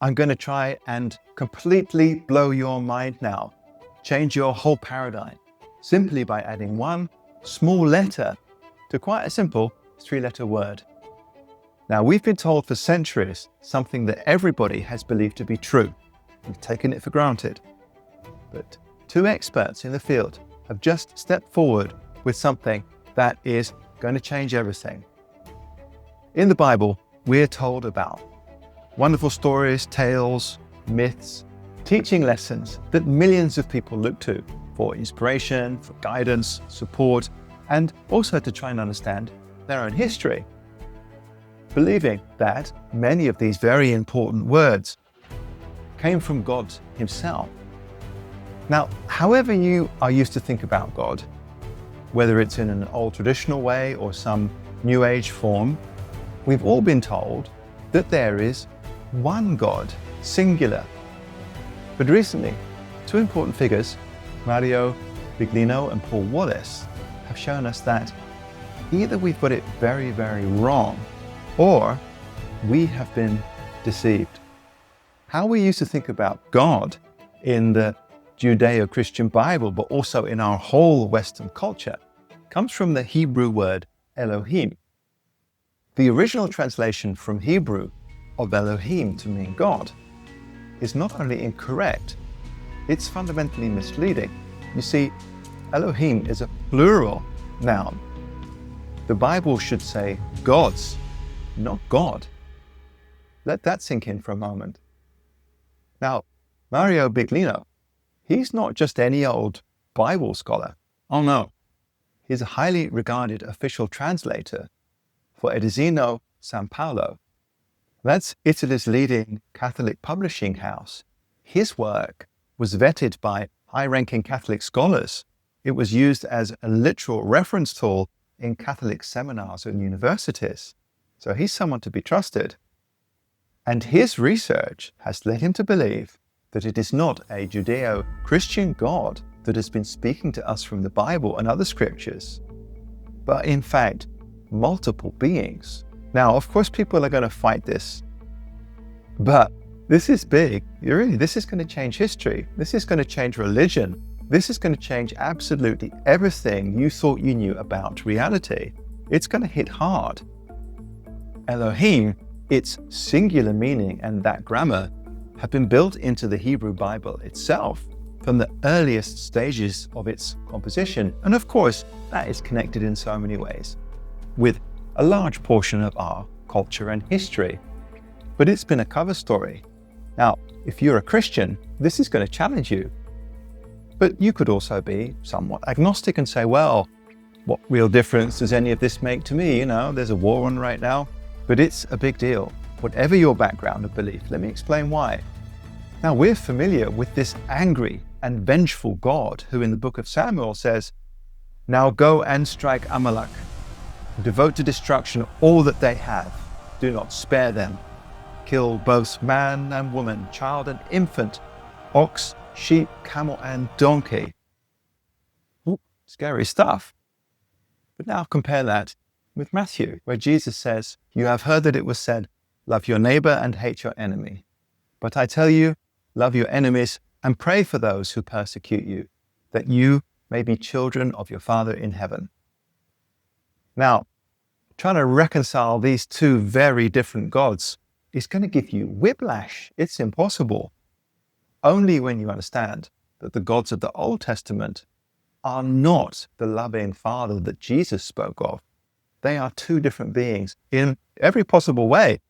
I'm going to try and completely blow your mind now, change your whole paradigm, simply by adding one small letter to quite a simple 3-letter word. Now, we've been told for centuries something that everybody has believed to be true. We've taken it for granted. But 2 experts in the field have just stepped forward with something that is going to change everything. In the Bible, we're told about wonderful stories, tales, myths, teaching lessons that millions of people look to for inspiration, for guidance, support, and also to try and understand their own history, believing that many of these very important words came from God himself. Now, however you are used to think about God, whether it's in an old traditional way or some new age form, we've all been told that there is one God, singular. But recently, 2 important figures, Mauro, Biglino and Paul Wallis, have shown us that either we've got it very, very wrong, or we have been deceived. How we used to think about God in the Judeo-Christian Bible, but also in our whole Western culture, comes from the Hebrew word Elohim. The original translation from Hebrew of Elohim to mean God is not only incorrect, it's fundamentally misleading. You see, Elohim is a plural noun. The Bible should say gods, not God. Let that sink in for a moment. Now, Mauro Biglino, he's not just any old Bible scholar. Oh no, he's a highly regarded official translator for Edesino San Paolo. That's Italy's leading Catholic publishing house. His work was vetted by high-ranking Catholic scholars. It was used as a literal reference tool in Catholic seminars and universities. So he's someone to be trusted. And his research has led him to believe that it is not a Judeo-Christian God that has been speaking to us from the Bible and other scriptures, but in fact, multiple beings. Now, of course, people are going to fight this, but this is big. This is going to change history. This is going to change religion. This is going to change absolutely everything you thought you knew about reality. It's going to hit hard. Elohim, its singular meaning and that grammar have been built into the Hebrew Bible itself from the earliest stages of its composition. And of course, that is connected in so many ways with a large portion of our culture and history. But it's been a cover story. Now, if you're a Christian, this is going to challenge you. But you could also be somewhat agnostic and say, well, what real difference does any of this make to me? There's a war on right now. But it's a big deal. Whatever your background of belief, let me explain why. Now, we're familiar with this angry and vengeful God who in the book of Samuel says, "Now go and strike Amalek, devote to destruction all that they have. Do not spare them. Kill both man and woman, child and infant, ox, sheep, camel and donkey." Ooh, scary stuff. But now compare that with Matthew, where Jesus says, "You have heard that it was said, love your neighbor and hate your enemy. But I tell you, love your enemies and pray for those who persecute you, that you may be children of your Father in heaven." Now, trying to reconcile these 2 very different gods is going to give you whiplash. It's impossible. Only when you understand that the gods of the Old Testament are not the loving Father that Jesus spoke of. They are 2 different beings in every possible way.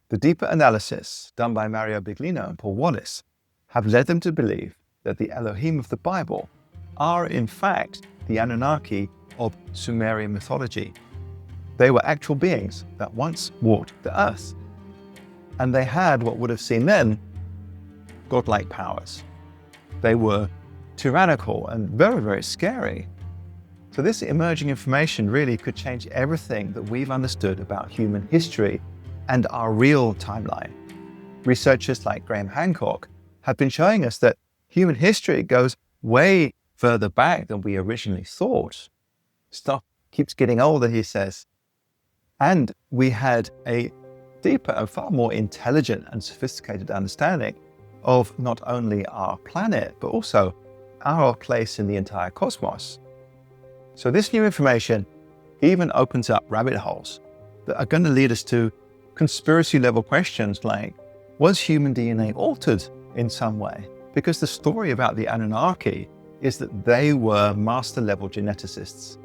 The deeper analysis done by Mauro Biglino and Paul Wallis have led them to believe that the Elohim of the Bible are in fact the Anunnaki of Sumerian mythology. They were actual beings that once walked the earth. And they had what would have seemed then godlike powers. They were tyrannical and very, very scary. So this emerging information really could change everything that we've understood about human history and our real timeline. Researchers like Graham Hancock have been showing us that human history goes way further back than we originally thought. Stuff keeps getting older, he says. And we had a deeper and far more intelligent and sophisticated understanding of not only our planet, but also our place in the entire cosmos. So this new information even opens up rabbit holes that are going to lead us to conspiracy level questions like, was human DNA altered in some way? Because the story about the Anunnaki is that they were master level geneticists.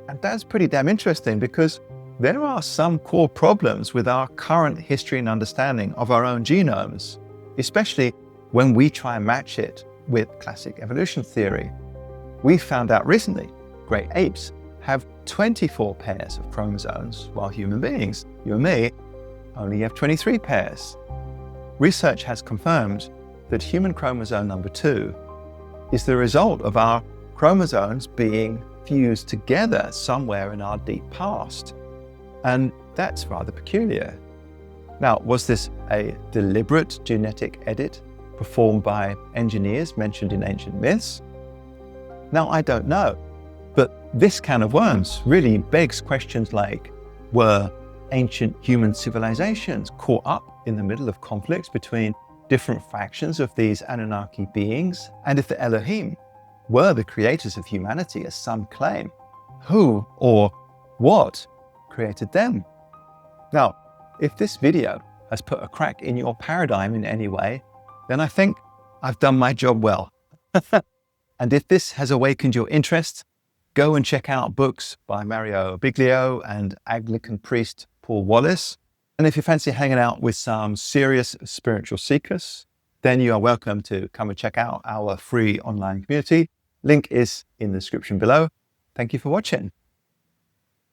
And that's pretty damn interesting because there are some core problems with our current history and understanding of our own genomes, especially when we try and match it with classic evolution theory. We found out recently, great apes have 24 pairs of chromosomes, while human beings, you and me, only have 23 pairs. Research has confirmed that human chromosome number 2 is the result of our chromosomes being fused together somewhere in our deep past. And that's rather peculiar. Now, was this a deliberate genetic edit performed by engineers mentioned in ancient myths? Now, I don't know, but this can of worms really begs questions like, were ancient human civilizations caught up in the middle of conflicts between different factions of these Anunnaki beings? And if the Elohim were the creators of humanity, as some claim, who or what created them? Now, if this video has put a crack in your paradigm in any way, then I think I've done my job well. And if this has awakened your interest, go and check out books by Mauro Biglino and Anglican priest Paul Wallis. And if you fancy hanging out with some serious spiritual seekers, then you are welcome to come and check out our free online community. Link is in the description below. Thank you for watching.